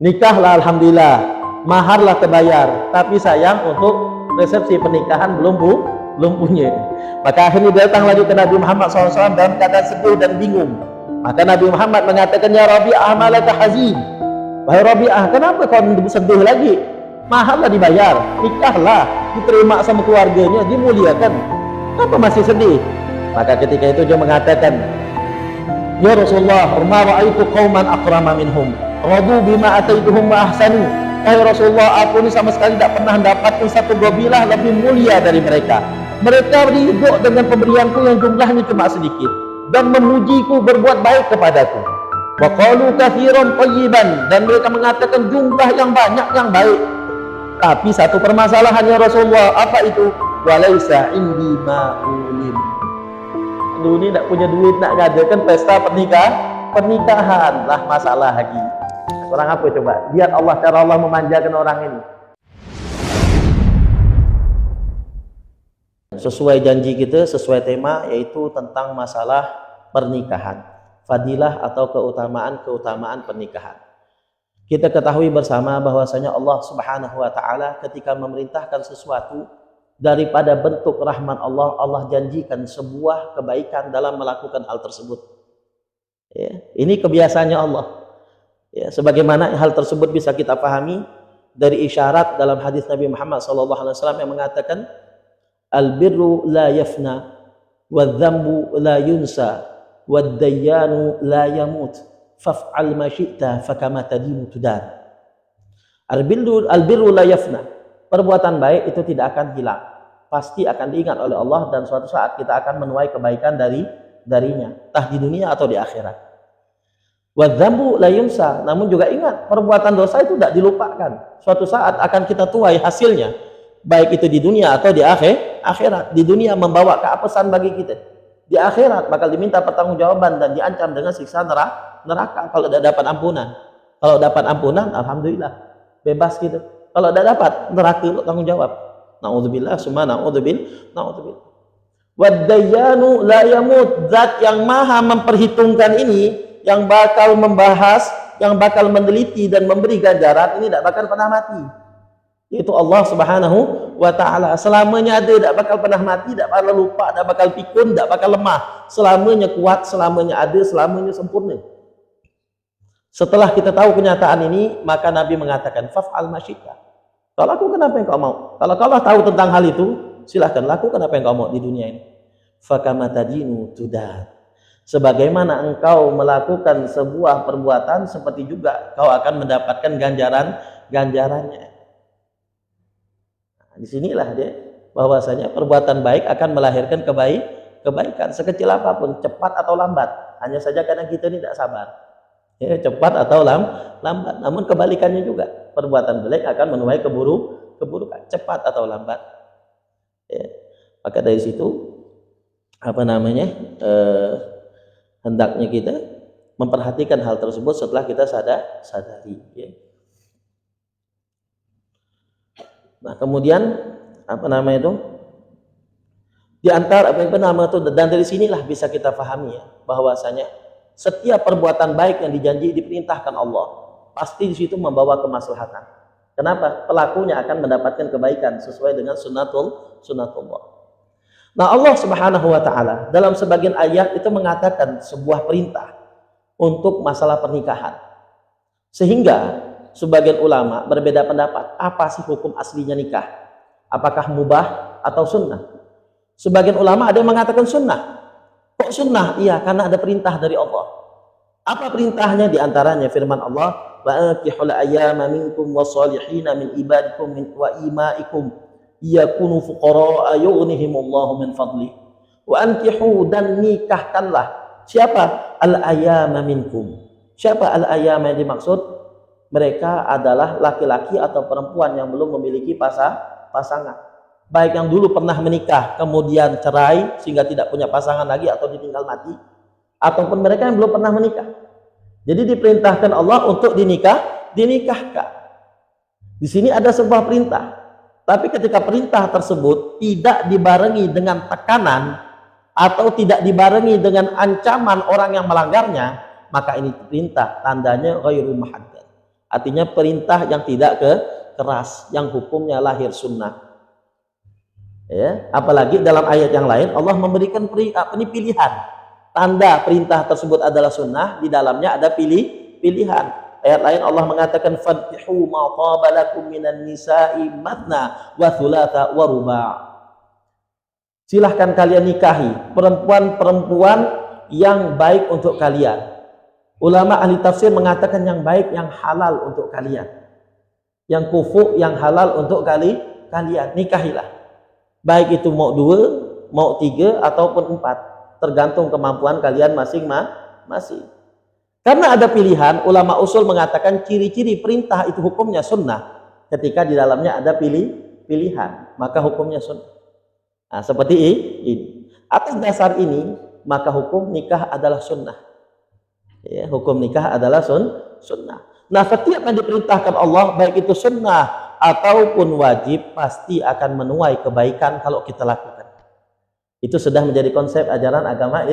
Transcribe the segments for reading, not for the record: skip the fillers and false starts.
Nikahlah alhamdulillah, maharlah terbayar, tapi sayang untuk resepsi pernikahan belum punya. Maka akhirnya datang lagi ke Nabi Muhammad SAW dalam keadaan sedih dan bingung. Maka Nabi Muhammad mengatakan, ya Rabi'ah malaka hazin. Wahai Rabi'ah, kenapa kau sedih lagi? Maharlah dibayar, nikahlah, diterima sama keluarganya, dimuliakan. Kenapa masih sedih? Maka ketika itu dia mengatakan, ya Rasulullah, ma ra'aitu qauman akrama minhum, radu bima ataituhum wa ahsanu. Wahai Rasulullah, aku ini sama sekali tidak pernah mendapatkan satu qabilah lebih mulia dari mereka. Mereka ridho dengan pemberianku yang jumlahnya cuma sedikit dan memujiku berbuat baik kepadaku. Wa qalu katsiran thayyiban, dan mereka mengatakan jumlah yang banyak yang baik. Tapi satu permasalahan ya Rasulullah, apa itu? Walaisa indi ma'ulim. Lu ini tidak punya duit nak ngadakan pesta pernikahan lah masalah lagi. Orang apa coba? Lihat Allah, cara Allah memanjakan orang ini. Sesuai janji kita, sesuai tema, yaitu tentang masalah pernikahan, fadilah atau keutamaan pernikahan. Kita ketahui bersama bahwasanya Allah Subhanahu wa taala ketika memerintahkan sesuatu, daripada bentuk rahmat Allah, Allah janjikan sebuah kebaikan dalam melakukan hal tersebut. Ya, ini kebiasaannya Allah. Ya, sebagaimana hal tersebut bisa kita pahami dari isyarat dalam hadis Nabi Muhammad SAW yang mengatakan, al-birru la yafna, wadh-dhanbu la yunsa, wad-dayyanu la yamut, faf'al ma syi'ta fakama tadinu tudan. Al-birru la yafna, perbuatan baik itu tidak akan hilang, pasti akan diingat oleh Allah, dan suatu saat kita akan menuai kebaikan darinya, entah di dunia atau di akhirat. Wadzambu la yunsa, namun juga ingat, perbuatan dosa itu tidak dilupakan, suatu saat akan kita tuai hasilnya, baik itu di dunia atau di akhirat. Di dunia membawa keapesan bagi kita, di akhirat bakal diminta pertanggungjawaban dan diancam dengan siksa neraka kalau tidak dapat ampunan. Kalau dapat ampunan, alhamdulillah, bebas gitu. Kalau tidak dapat, neraka tanggung jawab. Na'udzubillah, summa na'udzubillah. Wad-dayyanu la yamut, zat yang maha memperhitungkan ini, yang bakal membahas, yang bakal meneliti dan memberi ganjaran, ini tidak bakal pernah mati. Itu Allah Subhanahu wa taala. Selamanya ada, tidak bakal pernah mati, tidak bakal lupa, tidak bakal pikun, tidak bakal lemah. Selamanya kuat, selamanya ada, selamanya sempurna. Setelah kita tahu kenyataan ini, maka Nabi mengatakan, faf'al ma syi'ta. Kalau lakukan apa yang kau mau. Kalau kau tahu tentang hal itu, silahkan lakukan apa yang kau mau di dunia ini. Fakama tadinu tudan. Sebagaimana engkau melakukan sebuah perbuatan, seperti juga kau akan mendapatkan ganjarannya. Nah, disinilah dia bahwasanya perbuatan baik akan melahirkan kebaikan sekecil apapun, cepat atau lambat. Hanya saja kadang kita ini tidak sabar. Ya, cepat atau lambat. Namun kebalikannya juga, perbuatan baik akan menuai keburukan, cepat atau lambat. Ya. Maka dari situ hendaknya kita memperhatikan hal tersebut setelah kita sadari. Ya. Nah, kemudian di antara dan dari sinilah bisa kita pahami ya, bahwasanya setiap perbuatan baik yang dijanji diperintahkan Allah, pasti di situ membawa kemaslahatan. Kenapa? Pelakunya akan mendapatkan kebaikan sesuai dengan sunnatullah. Nah, Allah Subhanahu wa taala dalam sebagian ayat itu mengatakan sebuah perintah untuk masalah pernikahan. Sehingga sebagian ulama berbeda pendapat, apa sih hukum aslinya nikah? Apakah mubah atau sunnah? Sebagian ulama ada yang mengatakan sunnah. Kok sunnah? Iya, karena ada perintah dari Allah. Apa perintahnya? Di antaranya firman Allah, wa ankihul ayyama minkum wassalihina min ibadikum wa imaikum yakunu fuqara yughnihimullahu min fadli. Wa ankihu, dan nikahkanlah. Siapa? Al-ayyama minkum. Siapa al-ayyama yang dimaksud? Mereka adalah laki-laki atau perempuan yang belum memiliki pasangan. Baik yang dulu pernah menikah kemudian cerai sehingga tidak punya pasangan lagi atau ditinggal mati, ataupun mereka yang belum pernah menikah. Jadi diperintahkan Allah untuk dinikahkan. Di sini ada sebuah perintah. Tapi ketika perintah tersebut tidak dibarengi dengan tekanan atau tidak dibarengi dengan ancaman orang yang melanggarnya, maka ini perintah, tandanya ghairu muhaddad. Artinya perintah yang tidak keras, yang hukumnya lahir sunnah. Ya, apalagi dalam ayat yang lain Allah memberikan pilihan. Tanda perintah tersebut adalah sunnah, di dalamnya ada pilihan. Ayat lain Allah mengatakan fadhihu ma tabalakum minan nisa'i matna wa thulatha wa ruba'. Silahkan kalian nikahi perempuan-perempuan yang baik untuk kalian. Ulama ahli tafsir mengatakan yang baik, yang halal untuk kalian. Yang kufu, yang halal untuk kalian. Nikahilah. Baik itu mau 2, mau 3, ataupun 4. Tergantung kemampuan kalian masing-masing. Karena ada pilihan, ulama usul mengatakan ciri-ciri perintah itu hukumnya sunnah. Ketika di dalamnya ada pilihan, maka hukumnya sunnah. Nah, seperti ini. Atas dasar ini, maka hukum nikah adalah sunnah. Ya, hukum nikah adalah sunnah. Nah, setiap yang diperintahkan Allah, baik itu sunnah ataupun wajib, pasti akan menuai kebaikan kalau kita lakukan. Itu sudah menjadi konsep ajaran agama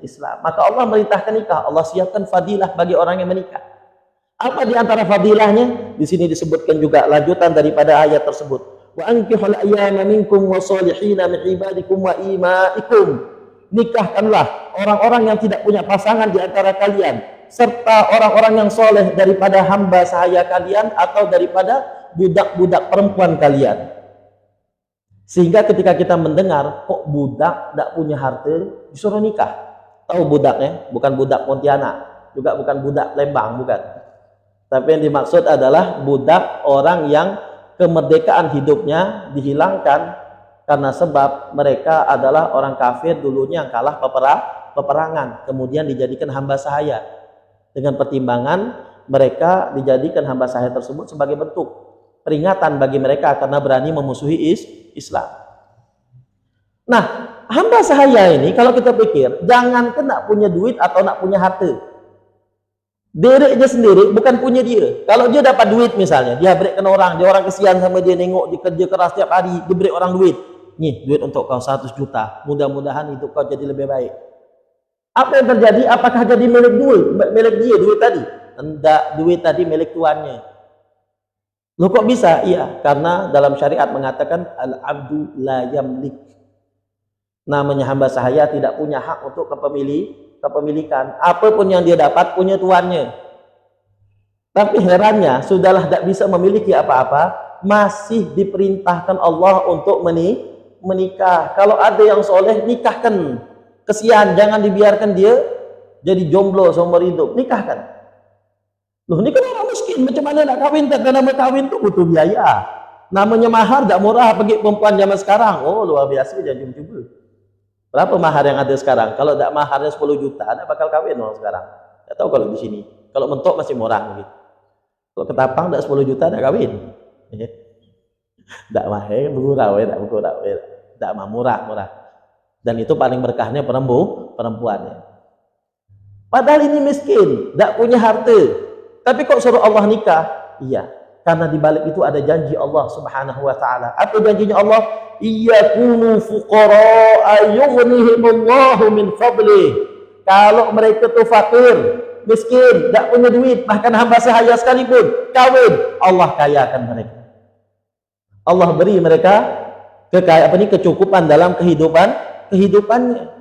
Islam. Maka Allah merintahkan nikah, Allah siapkan fadilah bagi orang yang menikah. Apa di antara fadilahnya? Di sini disebutkan juga lanjutan daripada ayat tersebut. Wa ankihul ayyama minkum wasolihina min ibadikum wa imaikum. Nikahkanlah orang-orang yang tidak punya pasangan di antara kalian, serta orang-orang yang soleh daripada hamba sahaya kalian atau daripada budak-budak perempuan kalian. Sehingga ketika kita mendengar kok budak tidak punya harta disuruh nikah, tahu budaknya bukan budak Pontianak, juga bukan budak Lembang, bukan. Tapi yang dimaksud adalah budak orang yang kemerdekaan hidupnya dihilangkan karena sebab mereka adalah orang kafir dulunya yang kalah peperangan, kemudian dijadikan hamba sahaya. Dengan pertimbangan mereka dijadikan hamba sahaya tersebut sebagai bentuk peringatan bagi mereka karena berani memusuhi Islam. Nah, hamba sahaya ini kalau kita pikir, jangan kena punya duit atau nak punya harta. Dirinya sendiri bukan punya dia. Kalau dia dapat duit misalnya, dia berikan orang, dia orang kesian sama dia, nengok dia kerja keras tiap hari, dia beri orang duit. Nih, duit untuk kau 100 juta. Mudah-mudahan hidup kau jadi lebih baik. Apa yang terjadi? Apakah jadi milik dia duit tadi? Tidak, duit tadi milik tuannya. Loh kok bisa? Iya, karena dalam syariat mengatakan al-abdu la yamlik. Namanya hamba sahaya tidak punya hak untuk kepemilikan. Apapun yang dia dapat punya tuannya. Tapi herannya, sudahlah tidak bisa memiliki apa-apa, masih diperintahkan Allah untuk menikah. Kalau ada yang soleh, nikahkan. Kesian, jangan dibiarkan dia jadi jomblo seumur hidup. Nikahkan. Loh, ini kan orang miskin, macam mana nak kawin? Karena mau kawin itu butuh biaya. Namanya mahar tidak murah bagi perempuan zaman sekarang. Oh, luar biasa, jangan coba. Berapa mahar yang ada sekarang? Kalau tidak maharnya 10 juta, ada bakal kawin orang sekarang. Tidak tahu kalau di sini. Kalau mentok masih murah gitu. Kalau ketapang tidak 10 juta, tidak kawin. Tidak mahal, tidak murah. Dan itu paling berkahnya perempuannya. Padahal ini miskin, tidak punya harta. Tapi kok suruh Allah nikah? Iya, karena di balik itu ada janji Allah Subhanahu wa taala. Apa janjinya Allah? Iyakunu fuqara yughnihimullahu min fadli. Kalau mereka itu fakir, miskin, tidak punya duit, bahkan hamba sahaya sekalipun, kawin, Allah kayakan mereka. Allah beri mereka kecukupan dalam kehidupannya.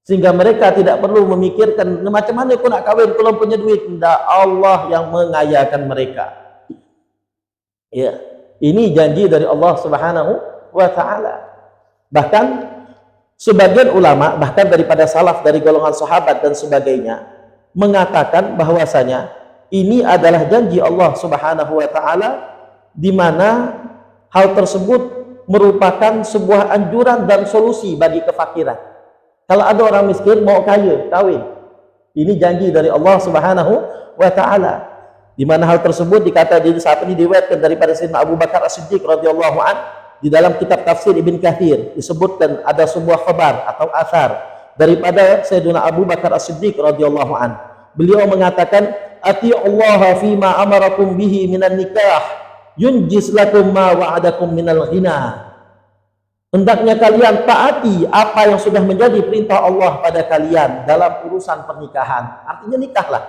Sehingga mereka tidak perlu memikirkan macam mana aku nak kawin kalau punya duit. Tidak, Allah yang mengayakan mereka. Ya, ini janji dari Allah Subhanahu wa taala. Bahkan sebagian ulama, bahkan daripada salaf dari golongan sahabat dan sebagainya, mengatakan bahwasanya ini adalah janji Allah Subhanahu wa taala, di mana hal tersebut merupakan sebuah anjuran dan solusi bagi kefakiran. Kalau ada orang miskin mau kaya, kawin. Ini janji dari Allah Subhanahu wa taala. Di mana hal tersebut dikatakan saat ini diriwayatkan daripada Sayyidina Abu Bakar As-Siddiq radhiyallahu an, di dalam kitab tafsir Ibn Katsir disebutkan ada sebuah khabar atau asar daripada Sayyidina Abu Bakar As-Siddiq radhiyallahu an. Beliau mengatakan, "Atiullaha fima amarakum bihi minan nikah, yunjis lakum ma wa'adakum minal ghina." Hendaknya kalian taati apa yang sudah menjadi perintah Allah pada kalian dalam urusan pernikahan. Artinya nikahlah.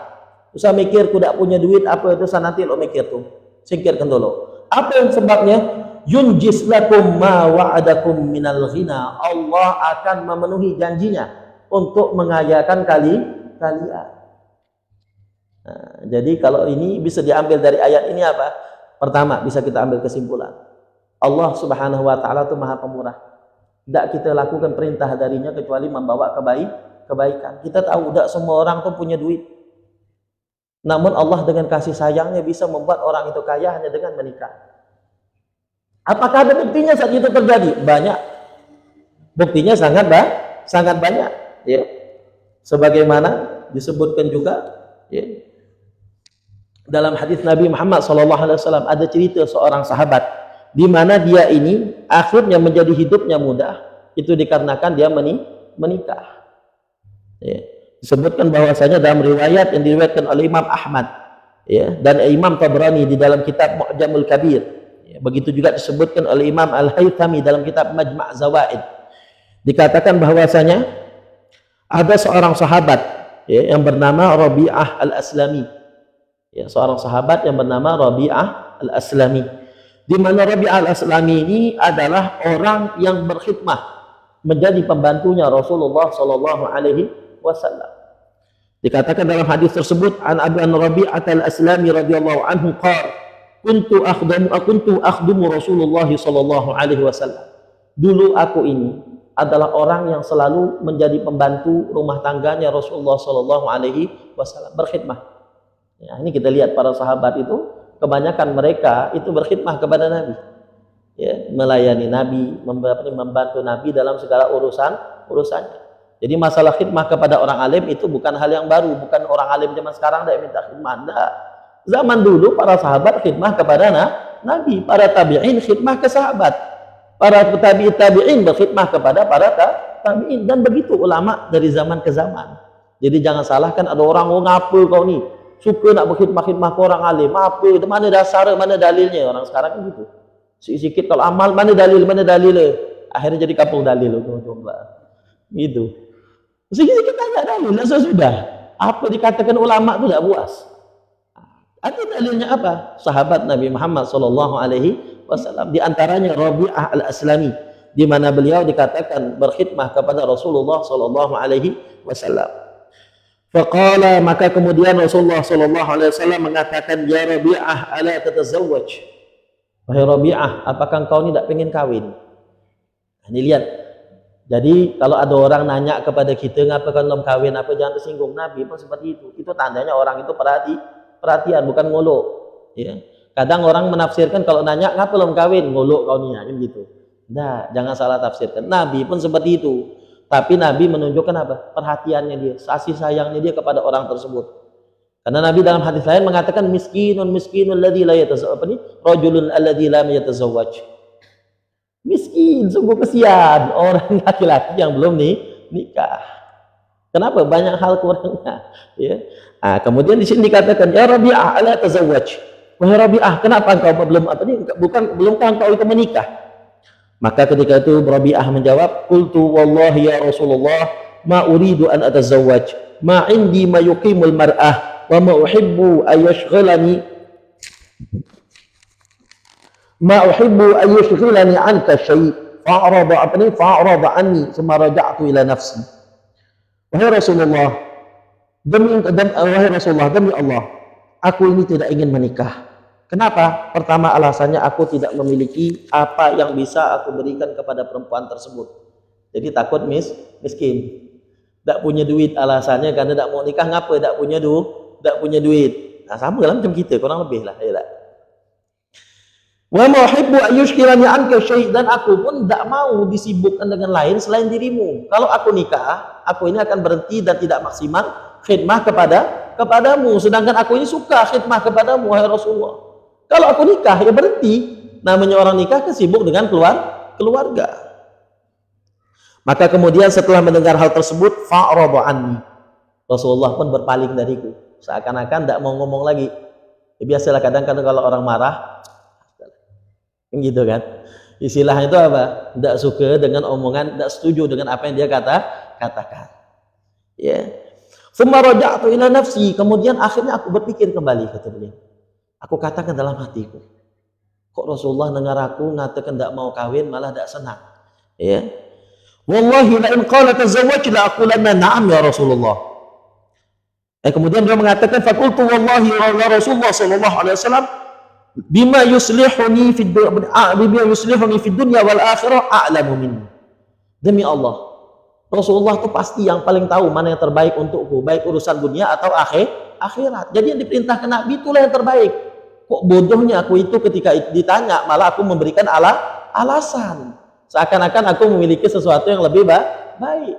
Usah mikir ku tak punya duit apa itu nanti lo mikir tuh. Singkirkan dulu. Apa yang sebabnya? Yunjis lakum ma wa'adakum minal ghina. Allah akan memenuhi janjinya untuk mengayakan kalian. Nah, jadi kalau ini bisa diambil dari ayat ini apa? Pertama, bisa kita ambil kesimpulan. Allah Subhanahu wa taala itu Maha Pemurah. Tidak kita lakukan perintah darinya kecuali membawa kebaikan. Kita tahu tidak semua orang tuh punya duit. Namun Allah dengan kasih sayangnya bisa membuat orang itu kaya hanya dengan menikah. Apakah ada buktinya saat itu terjadi? Banyak. Buktinya sangat banyak. Ya. Sebagaimana disebutkan juga ya, dalam hadis Nabi Muhammad SAW ada cerita seorang sahabat di mana dia ini akhirnya menjadi hidupnya mudah itu dikarenakan dia menikah. Ya. Disebutkan bahwasanya dalam riwayat yang diriwayatkan oleh Imam Ahmad ya, dan Imam Tabrani di dalam kitab Mu'jamul Kabir ya, begitu juga disebutkan oleh Imam Al-Haythami dalam kitab Majma' Zawaid, dikatakan bahwasanya ada seorang sahabat ya, yang bernama Rabi'ah Al-Aslami ya, seorang sahabat yang bernama Rabi'ah Al-Aslami, di mana Rabi'ah Al-Aslami ini adalah orang yang berkhidmah menjadi pembantunya Rasulullah Sallallahu Alaihi Wasallam. Dikatakan dalam hadis tersebut an Abu Rabi'ah Al-Aslami radhiyallahu anhu qala kuntu akhdumu Rasulullah sallallahu alaihi wasallam. Dulu aku ini adalah orang yang selalu menjadi pembantu rumah tangganya Rasulullah sallallahu alaihi wasallam, berkhidmah. Ya, ini kita lihat para sahabat itu kebanyakan mereka itu berkhidmah kepada Nabi. Ya, melayani Nabi, membantu Nabi dalam segala urusannya. Jadi masalah khidmah kepada orang alim itu bukan hal yang baru, bukan orang alim zaman sekarang tidak minta khidmah. Tidak. Zaman dulu para sahabat khidmah kepada Nabi, para tabi'in khidmah ke sahabat, para tabi'in berkhidmah kepada para tabi'in, dan begitu ulama dari zaman ke zaman. Jadi jangan salahkan ada orang, oh ngapa kau ni suka nak berkhidmah ke orang alim, apa, mana dasar, mana dalilnya. Orang sekarang kan gitu, sikit-sikit kalau amal mana dalil, akhirnya jadi kampung dalil gitu. Sikit-sikit tanya dalil, sudah. Apa dikatakan ulama itu tidak puas. Ada dalilnya apa? Sahabat Nabi Muhammad Sallallahu Alaihi Wasallam, di antaranya Rabi'ah Al-Aslami, di mana beliau dikatakan berkhidmah kepada Rasulullah Sallallahu Alaihi Wasallam. Faqala, maka kemudian Rasulullah Sallallahu Alaihi Wasallam mengatakan, ya Rabi'ah, ala tatazawwaj. Wahai Rabi'ah, apakah engkau ni tak pengen kawin? Ini lihat. Jadi kalau ada orang nanya kepada kita, ngapa kau belum kawin, apa, jangan tersinggung. Nabi pun seperti itu. Itu tandanya orang itu perhatian, bukan ngolok. Ya. Kadang orang menafsirkan kalau nanya, ngapa belum kawin, ngolok kau ni, kan gitu. Nah, jangan salah tafsirkan. Nabi pun seperti itu. Tapi Nabi menunjukkan apa? Perhatiannya dia, kasih sayangnya dia kepada orang tersebut. Karena Nabi dalam hadis lain mengatakan miskinun alladzi la yatazawwaj, apa ni? Rajulun alladzi lam yatazawwaj. Miskin, sungguh kesian orang laki-laki yang belum nikah. Kenapa? Banyak hal kurangnya. Ya. Nah, kemudian di sini dikatakan, ya Rabi'ah, ala tazawwaj. Wahai Rabi'ah, kenapa engkau belumkah engkau itu menikah? Maka ketika itu Rabi'ah menjawab, qultu wallahi ya Rasulullah, ma uridu an atazawwaj, ma indi ma yuqimul mar'ah, wa ma uhibbu ayashghilani ma uhibbu ayyushghilani anka syai' fa'arada anni thumma raja'tu ila nafsi. Wahai Rasulullah, demi Allah, aku ini tidak ingin menikah. Kenapa? Pertama, alasannya aku tidak memiliki apa yang bisa aku berikan kepada perempuan tersebut. Jadi takut miskin, tidak punya duit, alasannya karena tidak mau nikah. Ngapa? Tidak punya duit. Nah, sama lah macam kita, kurang lebih lah. Wa ma uhibbu ayyushghilani anka syai', dan aku pun tidak mau disibukkan dengan lain selain dirimu. Kalau aku nikah, aku ini akan berhenti dan tidak maksimal khidmah kepadamu. Sedangkan aku ini suka khidmah kepadamu, wahai Rasulullah. Kalau aku nikah, ya berhenti. Namanya orang nikah kan sibuk dengan keluarga. Maka kemudian setelah mendengar hal tersebut, fa'arada anni, Rasulullah pun berpaling dariku. Seakan-akan tidak mau ngomong lagi. Ya, biasalah kadang-kadang kalau orang marah, gitu kan, istilahnya itu apa? Tidak suka dengan omongan, tidak setuju dengan apa yang dia katakan. Ya. Tsumma raja'tu ila nafsi, kemudian akhirnya aku berpikir kembali, kata beliau. Aku katakan dalam hatiku, kok Rasulullah dengar aku ngatakan tidak mau kawin malah tidak senang. Ya. Wallahi la in qala tazawwaj la aqulanna na'am ya Rasulullah. Kemudian dia mengatakan faqultu wallahi ya Rasulullah sallallahu alaihi wasallam bima yuslihuni fid dunya wal akhirah a'lamu minni. Demi Allah, Rasulullah itu pasti yang paling tahu mana yang terbaik untukku, baik urusan dunia atau akhirat. Jadi yang diperintahkan Nabi itulah yang terbaik. Kok bodohnya aku itu ketika ditanya malah aku memberikan alasan. Seakan-akan aku memiliki sesuatu yang lebih baik.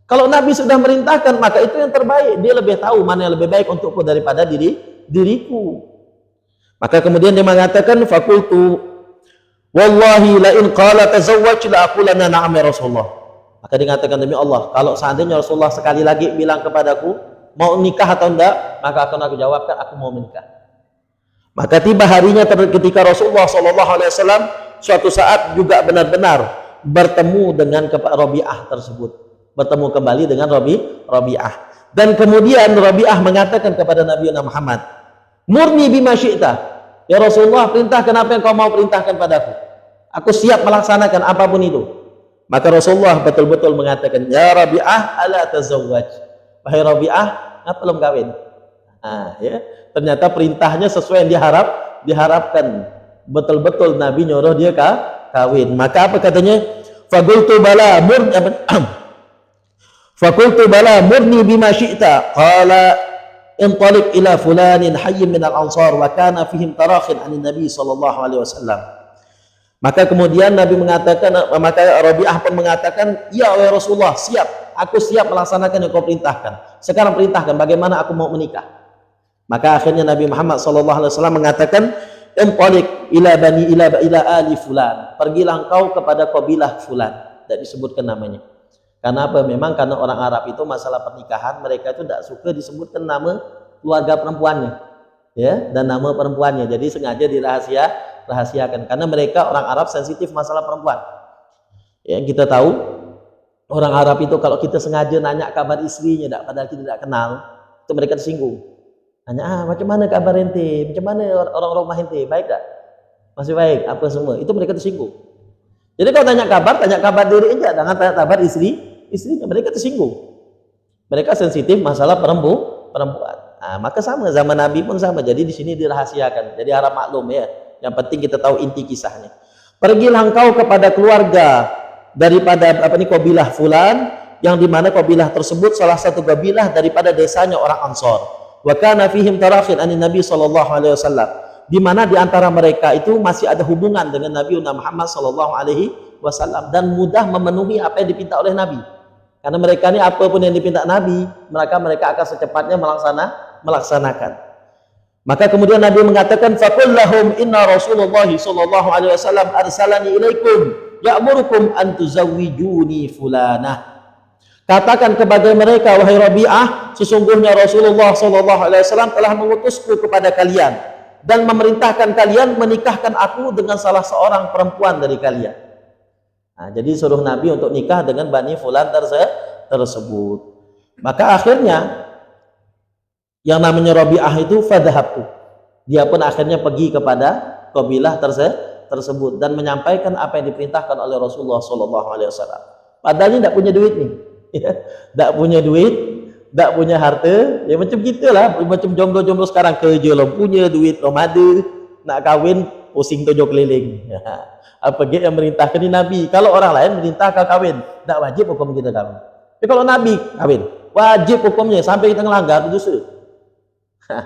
Kalau Nabi sudah merintahkan, maka itu yang terbaik. Dia lebih tahu mana yang lebih baik untukku daripada diriku. Maka kemudian dia mengatakan, fakultu, wallahi la in qala tazawwaj la aqulanna na'am ya Rasulullah. Maka dia mengatakan, demi Allah, kalau seandainya Rasulullah sekali lagi bilang kepadaku, mau nikah atau enggak, maka akan aku jawabkan, aku mau menikah. Maka tiba harinya ketika Rasulullah SAW suatu saat juga benar-benar bertemu dengan Rabi'ah tersebut, bertemu kembali dengan Rabi'ah, dan kemudian Rabi'ah mengatakan kepada Nabi Muhammad, murni bima syi'ta, ya Rasulullah, perintahkan apa yang kau mau perintahkan padaku, aku siap melaksanakan apapun itu. Maka Rasulullah betul-betul mengatakan, ya Rabi'ah ala tazawwaj, wahai Rabi'ah, ngapa belum kawin? Ya, ternyata perintahnya sesuai yang diharapkan. Betul-betul Nabi nyuruh dia kawin. Maka apa katanya? Faqultu bala murni bima syi'ta. Qala intaliq ila fulanin hayyin min al-ansar wa kana fihim tarakhin anin Nabi sallallahu alaihi wasallam. Maka kemudian Nabi mengatakan, maka Rabi'ah pun mengatakan, ya Rasulullah, siap, aku siap melaksanakan yang kau perintahkan. Sekarang perintahkan bagaimana aku mau menikah. Maka akhirnya Nabi Muhammad sallallahu alaihi wasallam mengatakan, intaliq ila ali fulan, pergilah engkau kepada kabilah fulan, tidak disebutkan namanya. Karena apa? Memang karena orang Arab itu masalah pernikahan mereka itu tidak suka disebutkan nama keluarga perempuannya, ya, dan nama perempuannya. Jadi sengaja dirahasiakan karena mereka orang Arab sensitif masalah perempuan. Ya, kita tahu orang Arab itu kalau kita sengaja nanya kabar istrinya padahal kita tidak kenal, itu mereka tersinggung. Hanya macam mana kabar ente, macam mana orang rumah ente, baik tak? Masih baik, apa semua, itu mereka tersinggung. Jadi kalau tanya kabar diri aja, jangan tanya kabar istrinya, mereka tersinggung. Mereka sensitif masalah perempuan. Maka sama, zaman Nabi pun sama, jadi di sini dirahasiakan, jadi harap maklum ya, yang penting kita tahu inti kisahnya. Pergilah engkau kepada keluarga daripada kabilah fulan, yang dimana kabilah tersebut salah satu kabilah daripada desanya orang Ansor. Wa kana fihim tarakhin anin Nabi sallallahu alaihi wasallam, di mana di antara mereka itu masih ada hubungan dengan Nabi Muhammad sallallahu alaihi wasallam dan mudah memenuhi apa yang dipinta oleh Nabi. Karena mereka ini apapun yang dipinta Nabi, mereka akan secepatnya melaksanakan. Maka kemudian Nabi mengatakan, faqul lahum inna Rasulullah sallallahu alaihi wasallam arsalani ilaikum ya'murukum an tuzawwijuni fulanah. Katakan kepada mereka, wahai Rabi'ah, sesungguhnya Rasulullah SAW telah mengutusku kepada kalian dan memerintahkan kalian menikahkan aku dengan salah seorang perempuan dari kalian. Jadi suruh Nabi untuk nikah dengan Bani Fulan tersebut. Maka akhirnya yang namanya Rabi'ah itu fadhahabtu, dia pun akhirnya pergi kepada kabilah tersebut dan menyampaikan apa yang diperintahkan oleh Rasulullah SAW. Padahal ini tidak punya duit nih. Tak punya duit, tak punya harta, ya macam gitulah, macam jomblo-jomblo sekarang, kerja lo punya duit, lo ada, nak kahwin pusing tujuh keliling. Apa yang merintahkan ini Nabi? Kalau orang lain merintahkan kahwin, tak wajib hukum kita kahwin. Tapi kalau Nabi kahwin, wajib hukumnya, sampai kita melanggar dosa.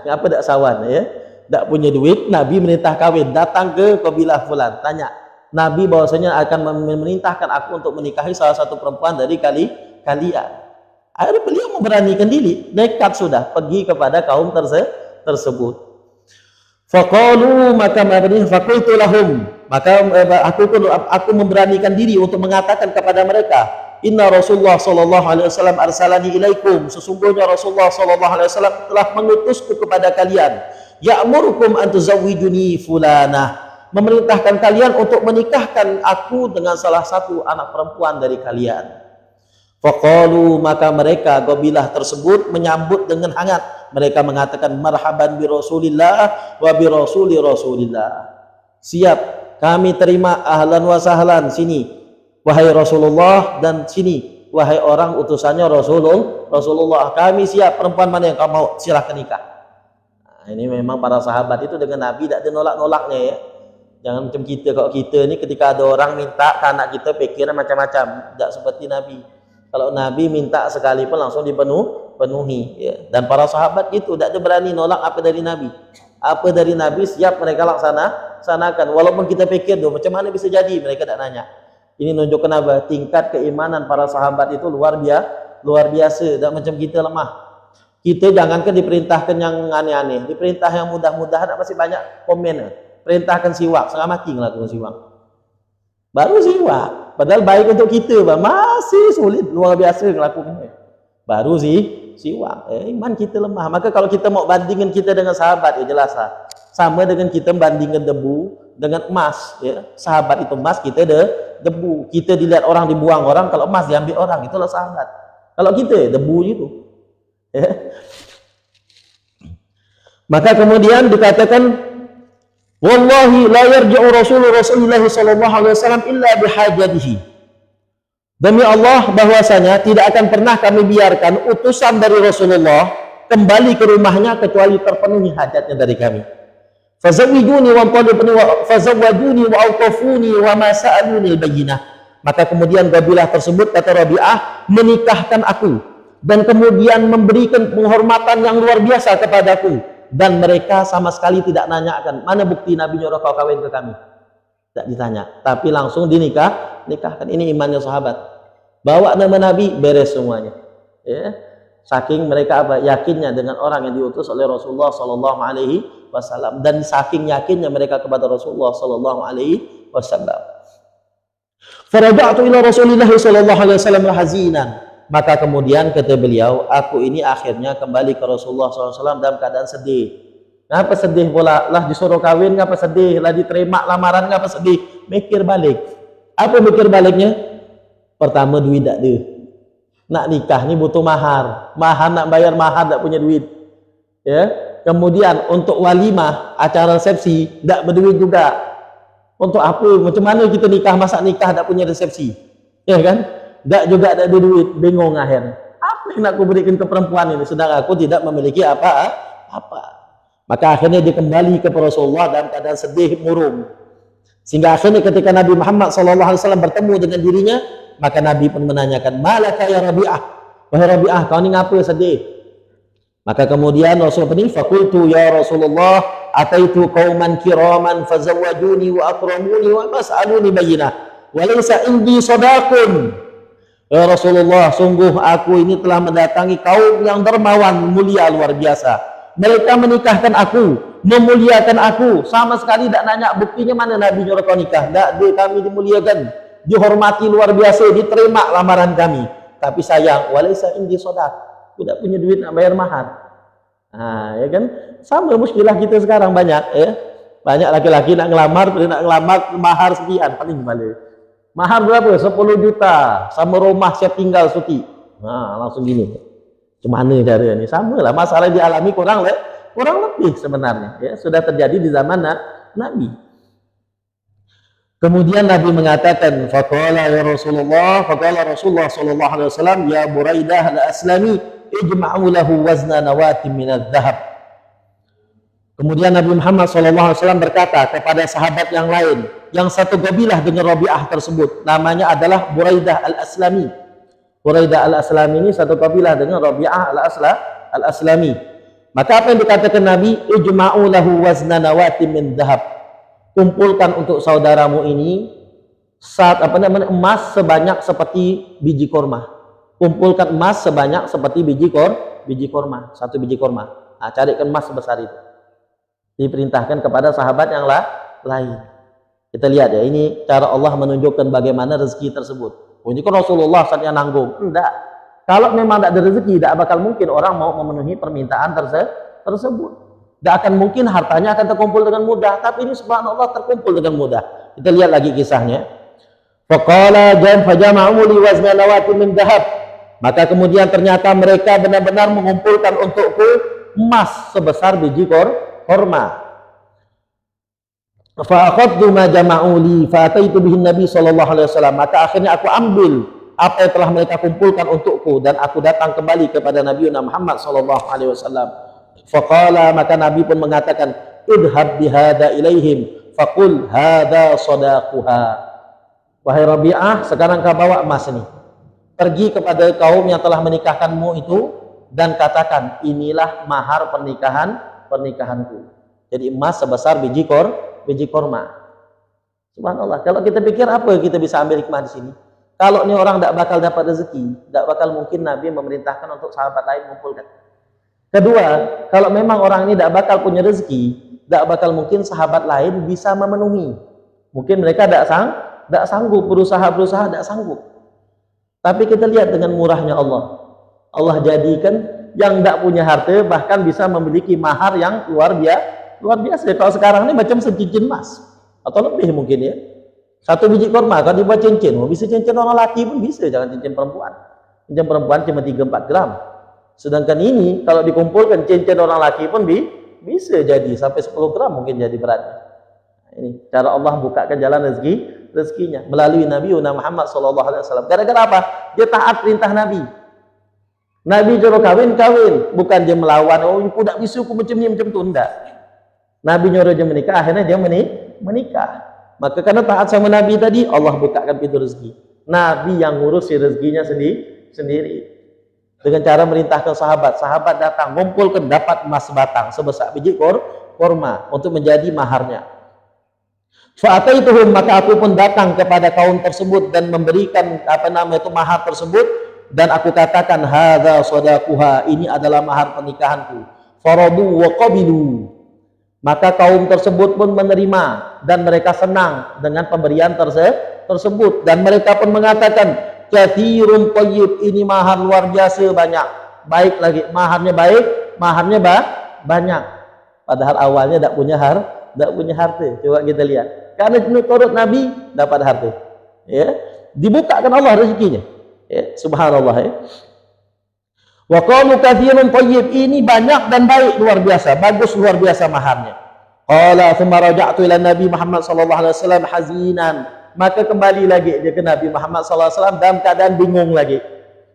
Apa tak sawan ya? Tak punya duit, Nabi merintah kahwin, datang ke kabilah fulan, tanya Nabi bahwasanya akan memerintahkan aku untuk menikahi salah satu perempuan dari kalian. Akhirnya beliau memberanikan diri, nekat sudah pergi kepada kaum tersebut. Faqalu, maka faqultu lahum, maka aku memberanikan diri untuk mengatakan kepada mereka, inna Rasulullah sallallahu alaihi wasallam arsalani ilaikum, sesungguhnya Rasulullah sallallahu alaihi wasallam telah mengutusku kepada kalian, ya'murukum an tuzawwijuni fulanah, memerintahkan kalian untuk menikahkan aku dengan salah satu anak perempuan dari kalian. Faqalu, maka mereka qabilah tersebut menyambut dengan hangat. Mereka mengatakan marhaban bi Rasulillah wa bi rasuli Rasulillah. Siap, kami terima, ahlan wa sahlan, sini wahai Rasulullah, dan sini wahai orang utusannya Rasulullah. Kami siap, perempuan mana yang kamu mau, silahkan nikah. Nah, ini memang para sahabat itu dengan Nabi tidak ada nolak-nolaknya ya. Jangan macam kita, kalau kita ni ketika ada orang minta ke anak kita pikiran macam-macam, tidak seperti Nabi. Kalau Nabi minta sekali pun langsung dipenuhi ya. Dan para sahabat itu tidak ada berani nolak apa dari Nabi. Apa dari Nabi siap mereka laksanakan. Walaupun kita pikir macam mana bisa jadi, mereka tidak nanya. Ini menunjukkan apa? Tingkat keimanan para sahabat itu luar biasa. Tidak macam kita lemah. Kita jangankan diperintahkan yang aneh-aneh, diperintah yang mudah-mudahan masih banyak komen. Perintahkan siwak, setengah mati ngelakukan siwak. Baru siwak. Padahal baik untuk kita, masih sulit, luar biasa ngelakukannya. Baru siwak. Iman kita lemah. Maka kalau kita mau bandingkan kita dengan sahabat, ya jelas lah. Sama dengan kita bandingkan debu dengan emas. Ya. Sahabat itu emas, kita debu. Kita dilihat orang dibuang orang, kalau emas diambil orang, itulah sahabat. Kalau kita debu itu. Ya. Maka kemudian dikatakan, wallahi la yarji'u Rasulullah sallallahu alaihi wasallam illa bihajatihi. Demi Allah bahwasanya tidak akan pernah kami biarkan utusan dari Rasulullah kembali ke rumahnya kecuali terpenuhi hajatnya dari kami. Fazawwijuni wa talibni wa fazawwajuni wa awqafuni wa ma sa'aluni al-bayyinah. Maka kemudian kabilah tersebut, kata Rabi'ah, menikahkan aku dan kemudian memberikan penghormatan yang luar biasa kepadaku. Dan mereka sama sekali tidak nanyakan mana bukti Nabi nyuruh kau kawin ke kami, tidak ditanya, tapi langsung nikahkan. Ini imannya sahabat, bawa nama Nabi beres semuanya ya. Saking mereka apa, yakinnya dengan orang yang diutus oleh Rasulullah sallallahu alaihi wasallam, dan saking yakinnya mereka kepada Rasulullah sallallahu alaihi wasallam. Faraja'tu ila Rasulillah sallallahu alaihi wasallam hazinan. Maka kemudian kata beliau, aku ini akhirnya kembali ke Rasulullah SAW dalam keadaan sedih. Ngapa sedih pula? Lah disuruh kawin, ngapa sedih? Lah diterima lamaran, ngapa sedih? Mikir balik. Apa mikir baliknya? Pertama, duit tak ada. Nak nikah ni butuh mahar. Mahar nak bayar mahar, tak punya duit. Ya. Kemudian untuk walimah, acara resepsi, tak berduit juga. Untuk apa? Macam mana kita nikah, masa nikah tak punya resepsi? Ya kan? Tak juga ada duit, bingung akhirnya. Apa yang nak aku berikan ke perempuan ini, sedang aku tidak memiliki apa-apa. Maka akhirnya dia kembali ke Rasulullah dalam keadaan sedih, murung. Sehingga akhirnya ketika Nabi Muhammad SAW bertemu dengan dirinya, maka Nabi pun menanyakan, malaka ya Rabi'ah, wahai Rabi'ah, kau ni ngapa sedih? Maka kemudian Rasul ini, fakultu ya Rasulullah, ataitu qauman kiraman fazawwajuni wa akramuni wa mas'aluni bayyinah, walaysa indi sadaqun. Ya Rasulullah, sungguh aku ini telah mendatangi kaum yang dermawan, mulia luar biasa. Mereka menikahkan aku, memuliakan aku, sama sekali tidak nanya buktinya mana Nabi nyuruh kau nikah. Tak, kami dimuliakan, dihormati luar biasa, diterima lamaran kami. Tapi sayang, walaysa indi shadaq, aku tidak punya duit nak bayar mahar. Nah, ya kan? Sama muskilah kita sekarang banyak ya. Banyak laki-laki nak ngelamar mahar sekian, paling balik. Mahar berapa? 10 juta sama rumah siap tinggal suti. Nah, langsung gini. Gimana cara ini? Sama lah, masalah yang dialami kurang lebih sebenarnya ya, sudah terjadi di zaman Nabi. Kemudian Nabi mengatakan, faqala Rasulullah sallallahu alaihi wasallam, ya Buraidah al-Aslami, ijma'u lahu wazna nawatin min adh-dhahab. Kemudian Nabi Muhammad SAW berkata kepada sahabat yang lain, yang satu kabilah dengan Rabi'ah tersebut, namanya adalah Buraidah al-Aslami. Buraidah al-Aslami ini satu kabilah dengan Rabi'ah al-Aslami. Maka apa yang dikatakan Nabi? Ijma'u lahu wazna nawatin min dhahab. Kumpulkan untuk saudaramu ini emas sebanyak seperti biji korma. Kumpulkan emas sebanyak seperti biji korma, satu biji korma. Nah, carikan emas sebesar itu. Diperintahkan kepada sahabat yang lain. Kita lihat ya, ini cara Allah menunjukkan bagaimana rezeki tersebut. Oh, ini kan Rasulullah saatnya nanggung. Enggak. Kalau memang tidak ada rezeki, tidak bakal mungkin orang mau memenuhi permintaan tersebut. Tidak akan mungkin hartanya akan terkumpul dengan mudah. Tapi ini subhanallah terkumpul dengan mudah. Kita lihat lagi kisahnya. Faqala fajama'u li wazna nawatin min dhahab. Maka kemudian ternyata mereka benar-benar mengumpulkan untukku emas sebesar biji korma. Fa akhadtu ma jama'u li fa ataitu bihi Nabi sallallahu alaihi wasallam. Maka akhirnya aku ambil apa yang telah mereka kumpulkan untukku dan aku datang kembali kepada Nabi Muhammad sallallahu alaihi wasallam. Faqala, maka Nabi pun mengatakan, idhab bihada ilaihim faqul hada sadaquha. Wahai Rabi'ah, sekarang kau bawa emas ini, pergi kepada kaum yang telah menikahkanmu itu dan katakan, inilah mahar pernikahanku. Jadi emas sebesar biji korma. Subhanallah. Kalau kita pikir apa kita bisa ambil hikmah di sini? Kalau ini orang tidak bakal dapat rezeki, tidak bakal mungkin Nabi memerintahkan untuk sahabat lain mengumpulkan. Kedua, kalau memang orang ini tidak bakal punya rezeki, tidak bakal mungkin sahabat lain bisa memenuhi. Mungkin mereka tidak sanggup, berusaha tidak sanggup. Tapi kita lihat dengan murahnya Allah. Allah jadikan yang tidak punya harta bahkan bisa memiliki mahar yang luar biasa. Kalau sekarang ini macam cincin emas atau lebih mungkin ya. Satu biji korma kalau dibuat cincin, bisa cincin orang laki pun bisa, jangan cincin perempuan. Cincin perempuan cuma 3-4 gram. Sedangkan ini kalau dikumpulkan cincin orang laki pun bisa jadi sampai 10 gram mungkin jadi beratnya. Ini cara Allah bukakan jalan rezekinya melalui Nabi Muhammad SAW. Gara-gara apa? Dia taat perintah Nabi. Nabi nyuruh kawin, bukan dia melawan. Oh, aku tak bisa, aku macam ni, macam tu. Enggak. Nabi nyuruh dia menikah, akhirnya dia menikah. Maka karena taat sama Nabi tadi, Allah bukakan pintu rezeki. Nabi yang ngurus rezekinya sendiri. Dengan cara merintahkan sahabat datang, ngumpulkan, dapat emas sebatang sebesar biji korma untuk menjadi maharnya. Fa'ataituhum, maka aku pun datang kepada kaum tersebut dan memberikan mahar tersebut, dan aku katakan hadza shadaquha, ini adalah mahar pernikahanku. Faradu wa qabilu, maka kaum tersebut pun menerima dan mereka senang dengan pemberian tersebut, dan mereka pun mengatakan katsirun thayyib, ini mahar luar biasa banyak, baik lagi maharnya banyak. Padahal awalnya tidak punya harta. Coba kita lihat, karena menurut Nabi dapat harta, ya, dibukakan Allah rezekinya, ya, subhanallah, ya. Wa qalu katsirun thayyib, ini banyak dan baik, luar biasa, bagus luar biasa maharnya. Qala thumma raja'tu ila Nabi Muhammad sallallahu alaihi wasallam hazinan, maka kembali lagi dia ke Nabi Muhammad sallallahu alaihi wasallam dalam keadaan bingung lagi.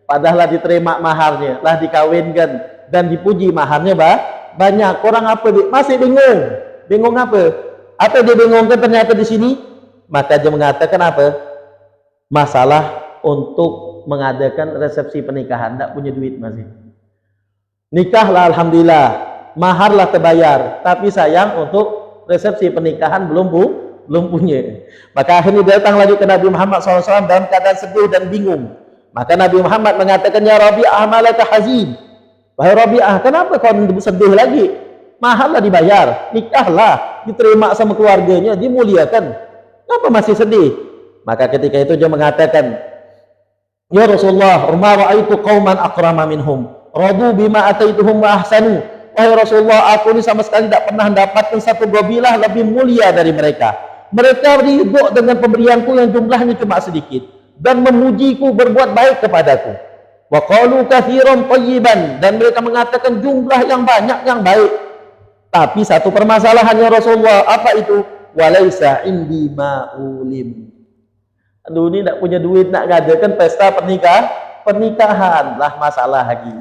Padahal lah diterima maharnya, lah dikawinkan dan dipuji maharnya banyak. Orang apa masih bingung? Bingung apa? Apa dia bingungkan ternyata di sini? Maka dia mengatakan apa? Masalah untuk mengadakan resepsi pernikahan, tidak punya duit masih. Nikahlah alhamdulillah, maharlah terbayar, tapi sayang untuk resepsi pernikahan belum punya. Maka akhirnya datang lagi ke Nabi Muhammad SAW dalam keadaan sedih dan bingung. Maka Nabi Muhammad mengatakan, ya Rabi'ah malaka hazin. Wahai Rabi'ah, kenapa kau sedih lagi? Maharlah dibayar, nikahlah, diterima sama keluarganya, dimuliakan. Kenapa masih sedih? Maka ketika itu dia mengatakan, ya Rasulullah, ma ra'aitu qauman akrama minhum, radu bima ataituhum wa ahsanu. Wahai Rasulullah, aku ini sama sekali tidak pernah mendapatkan satu qabilah lebih mulia dari mereka. Mereka ridho dengan pemberianku yang jumlahnya cuma sedikit dan memujiku berbuat baik kepadaku. Wa qalu katsiran thayyiban, dan mereka mengatakan jumlah yang banyak yang baik. Tapi satu permasalahannya Rasulullah, apa itu? Walaisa indi ma'ulim. Aduh, ini tidak punya duit nak ngadakan pesta pernikahan lah, masalah lagi.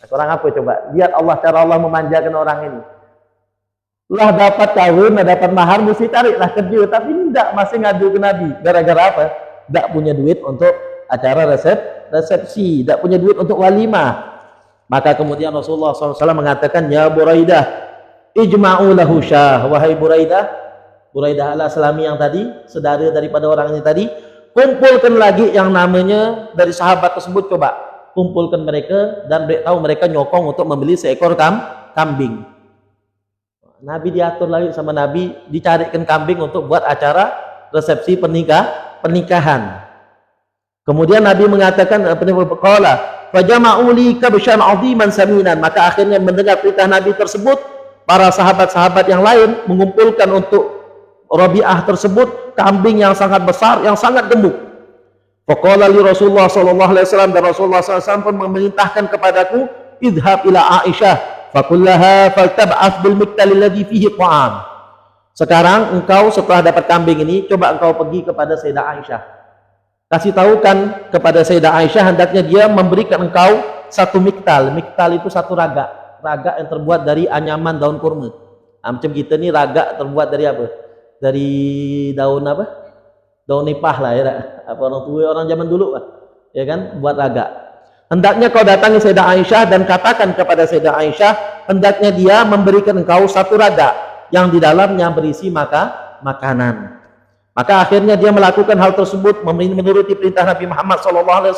Orang apa coba? Lihat Allah, cara Allah memanjakan orang ini. Lah dapat kawin, dapat mahar, mesti tariklah kerja, tapi ini tidak, masih ngadu ke Nabi. Gara-gara apa? Tidak punya duit untuk acara resepsi, tidak punya duit untuk walimah. Maka kemudian Rasulullah SAW mengatakan, ya Buraidah, ijma'u lahu syah. Wahai Buraidah al-Aslami yang tadi, saudara daripada orang ini tadi, kumpulkan lagi yang namanya dari sahabat tersebut, coba kumpulkan mereka dan tahu mereka nyokong untuk membeli seekor kambing. Nabi diatur lagi sama Nabi, dicarikan kambing untuk buat acara resepsi pernikahan. Kemudian Nabi mengatakan, qala fajama'u li kabshan 'aziman saminan, maka akhirnya mendengar perintah Nabi tersebut, para sahabat-sahabat yang lain mengumpulkan untuk Rabi'ah tersebut kambing yang sangat besar, yang sangat gemuk. Faqala li Rasulullah sallallahu alaihi wasallam, dan Rasulullah SAW pun memerintahkan kepadaku, idhab ila Aisyah fakullaha faltab'ath bil miktal alladhi fihi ta'am. Sekarang engkau setelah dapat kambing ini, coba engkau pergi kepada Sayyidah Aisyah. Kasih tahukan kepada Sayyidah Aisyah, hendaknya dia memberikan engkau satu miktal. Miktal itu satu raga. Raga yang terbuat dari anyaman daun kurma. Macam kita ni raga terbuat dari apa? Dari daun apa? Daun nipah lah ya. Apa orang tua orang zaman dulu lah. Ya kan? Buat raga. Hendaknya kau datangi Sayyidah Aisyah dan katakan kepada Sayyidah Aisyah, hendaknya dia memberikan engkau satu raga yang di dalamnya berisi makanan. Maka akhirnya dia melakukan hal tersebut menuruti perintah Nabi Muhammad SAW,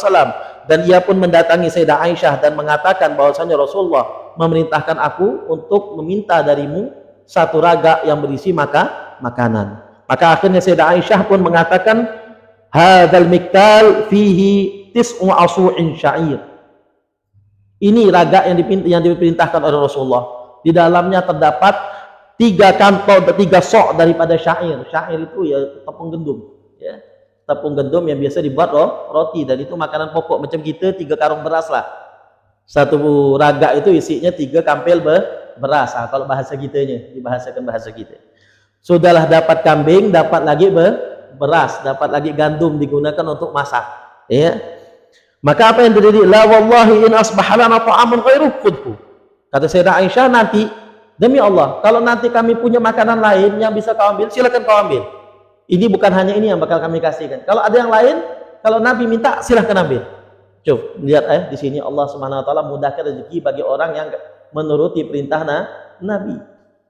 dan ia pun mendatangi Sayyidah Aisyah dan mengatakan bahwasanya Rasulullah memerintahkan aku untuk meminta darimu satu raga yang berisi makanan. Maka akhirnya Sayyidah Aisyah pun mengatakan, hadzal miktal fihi tis'u asu'in sya'ir. Ini raga yang diperintahkan oleh Rasulullah. Di dalamnya terdapat 3 kantong, 3 sok daripada syair. Syair itu ya tepung gandum, ya. Tepung gandum yang biasa dibuat roti, dan itu makanan pokok macam kita 3 karung beras lah. Satu raga itu isinya 3 kampil beras. Kalau bahasa kitanya, dibahasakan bahasa kita. Sudahlah dapat kambing, dapat lagi beras, dapat lagi gandum digunakan untuk masak, ya. Maka apa yang terjadi? La wallahi in asbaha lana ta'amun ghairuhu khudhu. Kata Sayyidah Aisyah, nanti demi Allah, kalau nanti kami punya makanan lain yang bisa kau ambil, silakan kau ambil. Ini bukan hanya ini yang bakal kami kasihkan. Kalau ada yang lain, kalau Nabi minta, silakan ambil. Coba lihat di sini Allah Subhanahu wa taala mudahkan rezeki bagi orang yang menuruti perintah Nabi.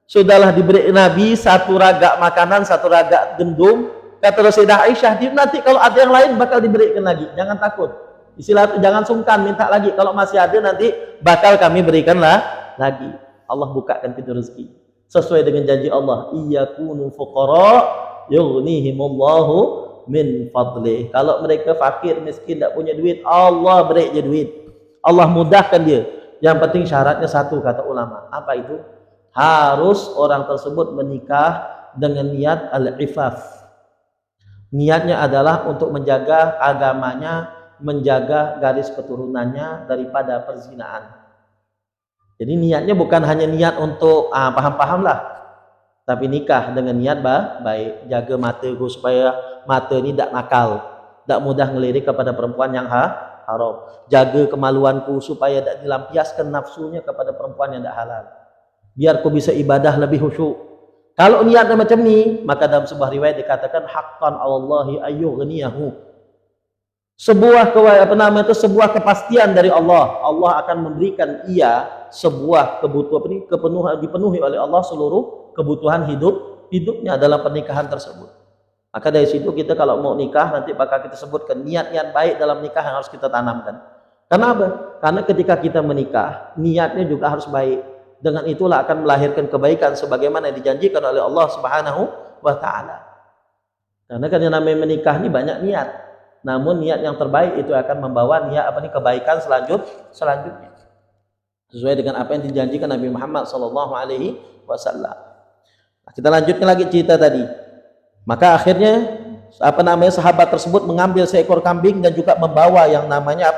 Sudahlah diberi Nabi satu raga makanan, satu raga gandum. Kata Sayyidah Aisyah, nanti kalau ada yang lain bakal diberikan lagi. Jangan takut. Istilah itu jangan sungkan minta lagi. Kalau masih ada nanti bakal kami berikanlah lagi. Allah bukakan pintu rezeki sesuai dengan janji Allah, iyakunu fuqara yughnihimullahu min fadlih. Kalau mereka fakir, miskin, tak punya duit, Allah beri je duit, Allah mudahkan dia. Yang penting syaratnya satu, kata ulama. Apa itu? Harus orang tersebut menikah dengan niat al-ifaf. Niatnya adalah untuk menjaga agamanya, menjaga garis keturunannya daripada perzinaan. Jadi niatnya bukan hanya niat untuk paham-paham lah, tapi nikah dengan niat baik, jaga mataku supaya mata ini tak nakal, tak mudah ngelirik kepada perempuan yang haram, jaga kemaluanku supaya tak dilampiaskan nafsunya kepada perempuan yang tak halal, biar ku bisa ibadah lebih khusyuk. Kalau niatnya macam ni, maka dalam sebuah riwayat dikatakan haqqan Allahi ayyughniyahu. Sebuah sebuah kepastian dari Allah. Allah akan memberikan ia sebuah kebutuhan, dipenuhi oleh Allah seluruh kebutuhan hidupnya dalam pernikahan tersebut. Maka dari situ kita kalau mau nikah nanti bakal kita sebutkan niat-niat baik dalam nikah yang harus kita tanamkan. Kenapa? Karena ketika kita menikah, niatnya juga harus baik. Dengan itulah akan melahirkan kebaikan sebagaimana yang dijanjikan oleh Allah Subhanahu wa taala. Karena kan yang namanya menikah ini banyak niat. Namun niat yang terbaik itu akan membawa kebaikan selanjutnya. Sesuai dengan apa yang dijanjikan Nabi Muhammad SAW. Nah, kita lanjutkan lagi cerita tadi. Maka akhirnya sahabat tersebut mengambil seekor kambing dan juga membawa yang namanya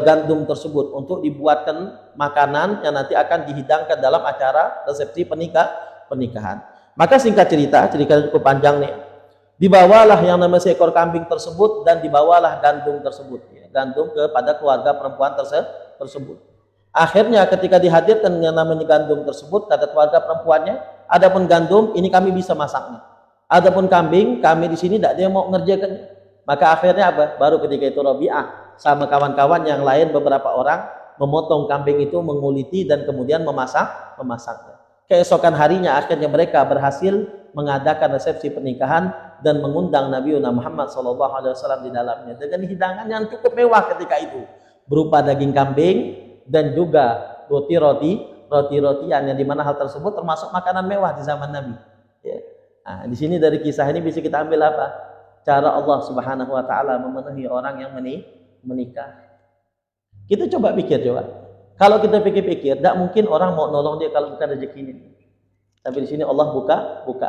gandum tersebut untuk dibuatkan makanan yang nanti akan dihidangkan dalam acara resepsi pernikahan. Maka singkat cerita cukup panjang nih. Dibawalah yang namanya seekor kambing tersebut dan dibawalah gandum tersebut, ya, gandum kepada keluarga perempuan tersebut. Akhirnya ketika dihadirkan yang namanya gandum tersebut, kata keluarga perempuannya, adapun gandum ini kami bisa masaknya, adapun kambing kami di sini tidak ada yang mau mengerjakannya. Maka akhirnya baru ketika itu Rabi'ah sama kawan-kawan yang lain beberapa orang memotong kambing itu, menguliti dan kemudian memasaknya. Keesokan harinya akhirnya mereka berhasil mengadakan resepsi pernikahan dan mengundang Nabi Muhammad SAW di dalamnya dengan hidangan yang cukup mewah ketika itu, berupa daging kambing dan juga roti-rotian yang dimana hal tersebut termasuk makanan mewah di zaman Nabi. Ya. Nah, di sini dari kisah ini bisa kita ambil apa? Cara Allah Subhanahu Wa Taala memenuhi orang yang menikah. Kita coba pikir Kalau kita pikir-pikir, tidak mungkin orang mau nolong dia kalau bukan rezekinya. Tapi di sini Allah buka.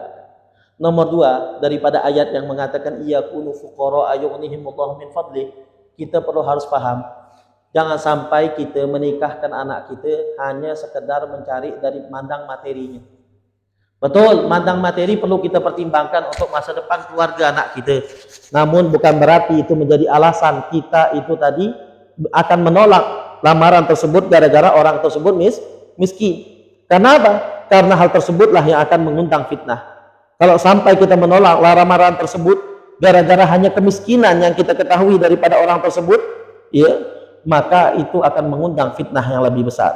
Nomor dua, daripada ayat yang mengatakan iyakunu fuqara ayughnihimullahu min fadli, kita perlu harus paham, jangan sampai kita menikahkan anak kita hanya sekedar mencari dari mandang materinya. Betul, mandang materi perlu kita pertimbangkan untuk masa depan keluarga anak kita. Namun bukan berarti itu menjadi alasan kita itu tadi akan menolak lamaran tersebut gara-gara orang tersebut miskin. Kenapa? Karena hal tersebutlah yang akan mengundang fitnah. Kalau sampai kita menolak lamaran tersebut gara-gara hanya kemiskinan yang kita ketahui daripada orang tersebut, ya, maka itu akan mengundang fitnah yang lebih besar.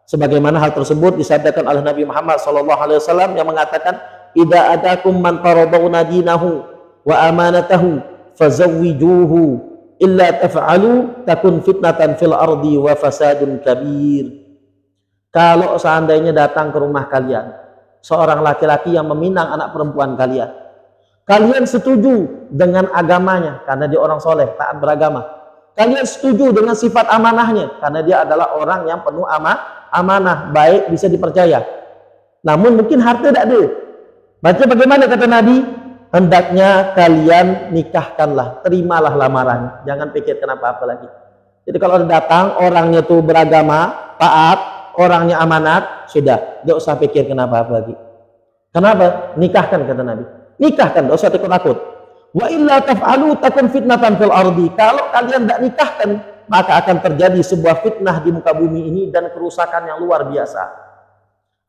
Sebagaimana hal tersebut disabdakan oleh Nabi Muhammad SAW yang mengatakan, "Idza atakum man taradawna dinahu wa amanatahu fazawwijuhu illa taf'alu takun fitnatan fil ardi wa fasadun kabir." Kalau seandainya datang ke rumah kalian seorang laki-laki yang meminang anak perempuan kalian, kalian setuju dengan agamanya karena dia orang soleh, taat beragama, kalian setuju dengan sifat amanahnya karena dia adalah orang yang penuh amanah, baik, bisa dipercaya, namun mungkin harta tidak ada. Baca bagaimana kata Nabi, hendaknya kalian nikahkanlah, terimalah lamarannya, jangan pikir kenapa apa lagi. Jadi kalau datang orangnya tuh beragama, taat, orangnya amanat, sudah, tidak usah pikir kenapa apa lagi. Kenapa? Nikahkan kata Nabi. Nikahkan, tidak usah takut-takut. Wa illa taf'alu takun fitnatan fil ardi. Kalau kalian tidak nikahkan, maka akan terjadi sebuah fitnah di muka bumi ini dan kerusakan yang luar biasa.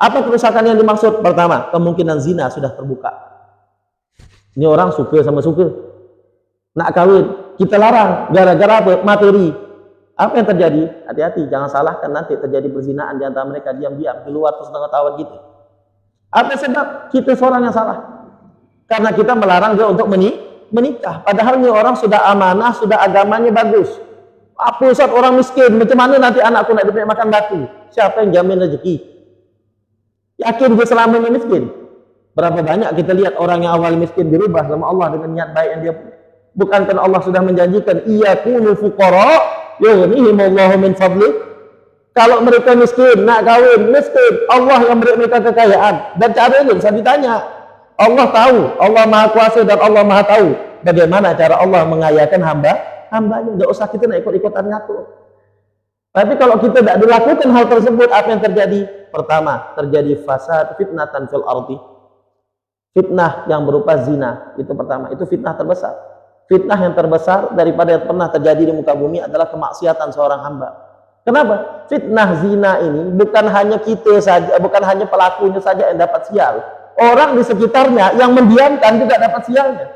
Apa kerusakan yang dimaksud? Pertama, kemungkinan zina sudah terbuka. Ini orang suka sama suka, nak kawin, kita larang gara-gara apa? Materi. Apa yang terjadi? Hati-hati, jangan salahkan nanti terjadi perzinaan di antara mereka diam-diam di luar setengah gitu. Apa sebab? Kita seorang yang salah. Karena kita melarang dia untuk menikah. Padahal ini orang sudah amanah, sudah agamanya bagus. Apa Ustaz, orang miskin, macam mana nanti anakku nak dapat makan batu? Siapa yang jamin rezeki? Yakin dia selamanya miskin? Berapa banyak kita lihat orang yang awal miskin dirubah sama Allah dengan niat baik yang dia punya. Bukankah Allah sudah menjanjikan iyakunu fuqara yughnihimullahu min fadli? Kalau mereka miskin, nak kawin, miskin, Allah yang beri mereka kekayaan. Dan caranya bisa ditanya. Allah tahu, Allah Maha Kuasa dan Allah Maha tahu bagaimana cara Allah mengayakan hambanya. Tidak usah kita nak ikut-ikutan ngatur. Tapi kalau kita tidak dilakukan hal tersebut, apa yang terjadi? Pertama, terjadi fasad, fitnatan fil ardi. Fitnah yang berupa zina, itu pertama, itu fitnah terbesar. Fitnah yang terbesar daripada yang pernah terjadi di muka bumi adalah kemaksiatan seorang hamba. Kenapa? Fitnah zina ini bukan hanya kita saja, bukan hanya pelakunya saja yang dapat sial. Orang di sekitarnya yang mendiamkan juga dapat sialnya.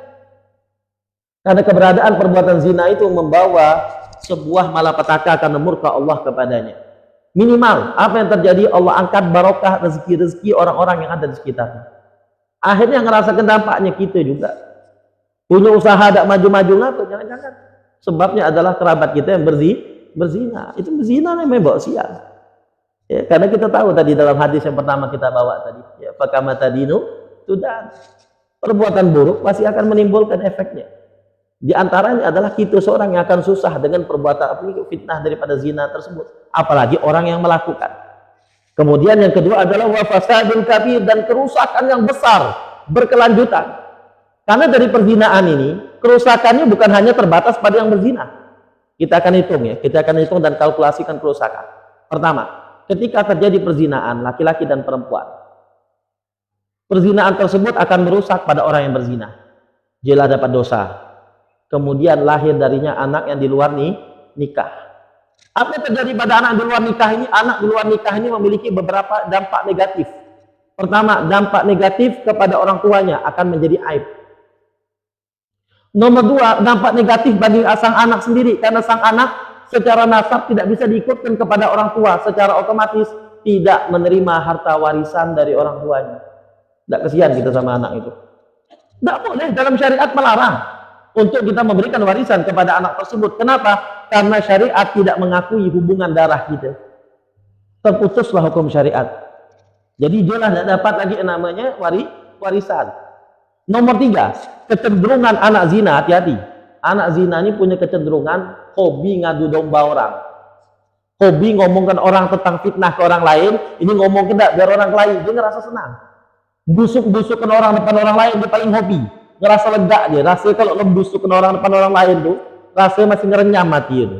Karena keberadaan perbuatan zina itu membawa sebuah malapetaka karena murka Allah kepadanya. Minimal, apa yang terjadi? Allah angkat barokah rezeki-rezeki orang-orang yang ada di sekitarnya. Akhirnya ngerasakan dampaknya kita juga. Punya usaha tidak maju-maju ngapa? Jangan-jangan. Sebabnya adalah kerabat kita yang berzina. Itu berzina memang bawa sial. Ya, karena kita tahu tadi dalam hadis yang pertama kita bawa tadi, ya, fakama tadinu tudan. Perbuatan buruk pasti akan menimbulkan efeknya. Di antaranya adalah kita seorang yang akan susah dengan perbuatan fitnah daripada zina tersebut. Apalagi orang yang melakukan. Kemudian yang kedua adalah wa fasadun kabir, dan kerusakan yang besar berkelanjutan. Karena dari perzinaan ini, kerusakannya bukan hanya terbatas pada yang berzina. Kita akan hitung ya, kita akan hitung dan kalkulasikan kerusakan. Pertama, ketika terjadi perzinaan laki-laki dan perempuan, perzinaan tersebut akan merusak pada orang yang berzina. Dia dapat dosa. Kemudian lahir darinya anak yang di luar nikah. Apa yang terjadi pada anak di luar nikah ini? Anak di luar nikah ini memiliki beberapa dampak negatif. Pertama, dampak negatif kepada orang tuanya akan menjadi aib. Nomor dua, dampak negatif bagi sang anak sendiri, karena sang anak secara nasab tidak bisa diikutkan kepada orang tua, secara otomatis tidak menerima harta warisan dari orang tuanya. Tidak kesian kita sama anak itu. Tidak boleh, dalam syariat melarang untuk kita memberikan warisan kepada anak tersebut. Kenapa? Karena syariat tidak mengakui hubungan darah kita. Terputuslah hukum syariat. Jadi dia tidak dapat lagi namanya warisan. Nomor tiga, kecenderungan anak zina, hati-hati. Anak zina ini punya kecenderungan hobi ngadu domba orang. Hobi ngomongkan orang tentang fitnah ke orang lain, ini ngomong ke biar orang lain, dia ngerasa senang. busuk-busukkan orang depan orang lain dia paling hobi, ngerasa lega dia, rasa kalau membusukkan orang depan orang lain tuh rasanya masih ngerenyam mati itu.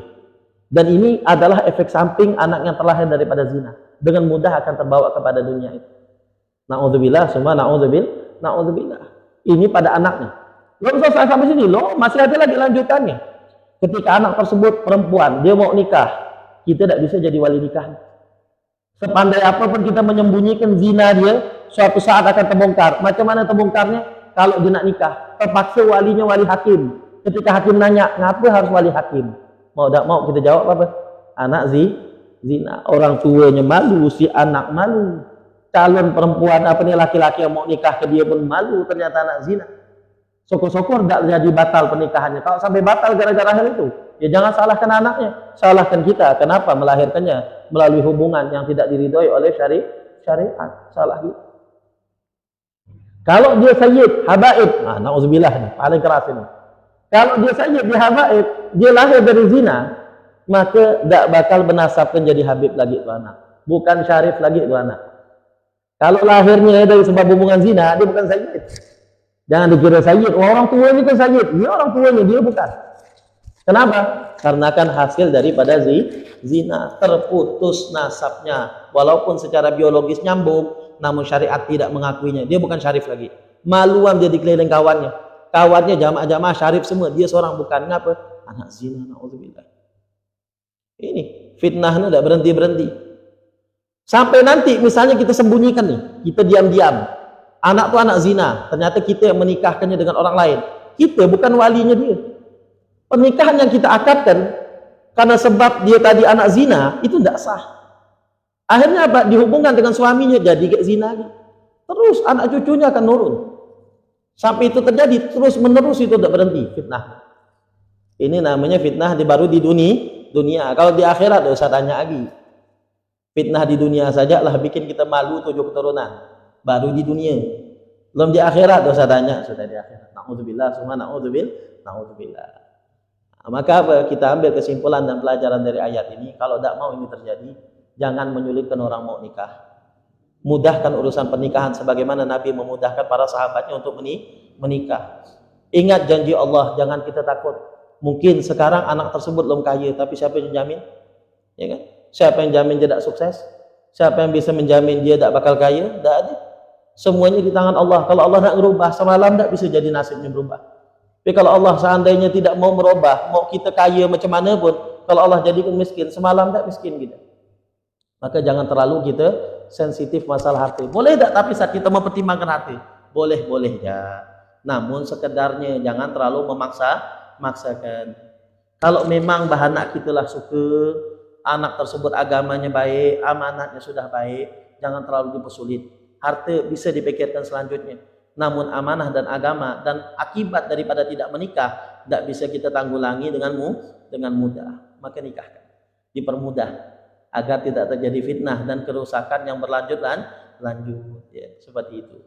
Dan ini adalah efek samping anak yang terlahir daripada zina, dengan mudah akan terbawa kepada dunia itu. Na'udzubillah, semua na'udzubillah. Ini pada anaknya. Belum selesai sampai sini loh, masih ada lagi lanjutannya. Ketika anak tersebut perempuan, dia mau nikah, kita tidak bisa jadi wali nikahnya. Sepandai apapun kita menyembunyikan zina dia, suatu saat akan terbongkar. Macam mana terbongkarnya? Kalau dia nak nikah, terpaksa walinya wali hakim. Ketika hakim nanya, ngapa harus wali hakim? Mau tak mau kita jawab apa? Anak zina. Orang tuanya malu, si anak malu. Calon perempuan apa nih laki-laki yang mau nikah ke dia pun malu, ternyata anak zina. Syukur-syukur tidak jadi batal pernikahannya. Kalau sampai batal gara-gara hal itu, ya jangan salahkan anaknya, salahkan kita. Kenapa melahirkannya melalui hubungan yang tidak diridhoi oleh syariat? Salah kita. Kalau dia sayyid, habaib, na'udzubillah nih, paling keras ini. Kalau dia sayyid, dia habaib, dia lahir dari zina, maka tidak bakal bernasabkan jadi habib lagi itu anak. Bukan syarif lagi itu anak. Kalau lahirnya dari sebab hubungan zina, dia bukan sayyid. Jangan dikira sayyid, orang tuanya kan sayyid. Dia orang tuanya, dia bukan. Kenapa? Karena kan hasil daripada zina, terputus nasabnya. Walaupun secara biologis nyambung, namun syariat tidak mengakuinya. Dia bukan syarif lagi. Maluan dia dikeliling kawannya. Kawannya jamaah-jamaah syarif semua, dia seorang bukan. Ngapa? Anak zina, na'udzubillah. Ini fitnahnya tidak berhenti-berhenti. Sampai nanti misalnya kita sembunyikan nih, kita diam-diam. Anak tuh anak zina, ternyata kita yang menikahkannya dengan orang lain. Kita bukan walinya dia. Pernikahan yang kita akadkan karena sebab dia tadi anak zina itu tidak sah. Akhirnya apa? Dihubungkan dengan suaminya jadi kayak zina lagi. Terus anak cucunya akan nurun. Sampai itu terjadi terus menerus, itu tidak berhenti fitnah. Ini namanya fitnah baru di dunia. Kalau di akhirat tidak usah tanya lagi. Fitnah di dunia saja lah bikin kita malu 7 keturunan. Baru di dunia, belum di akhirat dosa tanya, sudah di akhirat. Na'udzubillah, semua na'udzubillah. Nah, maka apa? Kita ambil kesimpulan dan pelajaran dari ayat ini. Kalau tidak mau ini terjadi, jangan menyulitkan orang mau nikah. Mudahkan urusan pernikahan sebagaimana Nabi memudahkan para sahabatnya untuk menikah. Ingat janji Allah, jangan kita takut. Mungkin sekarang anak tersebut belum kaya, tapi siapa yang jamin? Ya kan? Siapa yang jamin dia tidak sukses? Siapa yang bisa menjamin dia tidak bakal kaya? Tidak ada. Semuanya di tangan Allah. Kalau Allah nak merubah semalam, tidak bisa jadi nasibnya berubah. Tapi kalau Allah seandainya tidak mau merubah, mau kita kaya macam mana pun, kalau Allah jadikan miskin, semalam tidak miskin kita. Maka jangan terlalu kita sensitif masalah hati. Boleh tak tapi saat kita mempertimbangkan hati? Boleh ya. Namun sekedarnya, jangan terlalu memaksakan. Kalau memang anak kita lah suka, anak tersebut agamanya baik, amanatnya sudah baik, jangan terlalu dipersulit. Harta bisa dipikirkan selanjutnya. Namun amanah dan agama dan akibat daripada tidak menikah tidak bisa kita tanggulangi dengan mudah. Maka nikahkan, dipermudah agar tidak terjadi fitnah dan kerusakan yang berlanjut ya, seperti itu.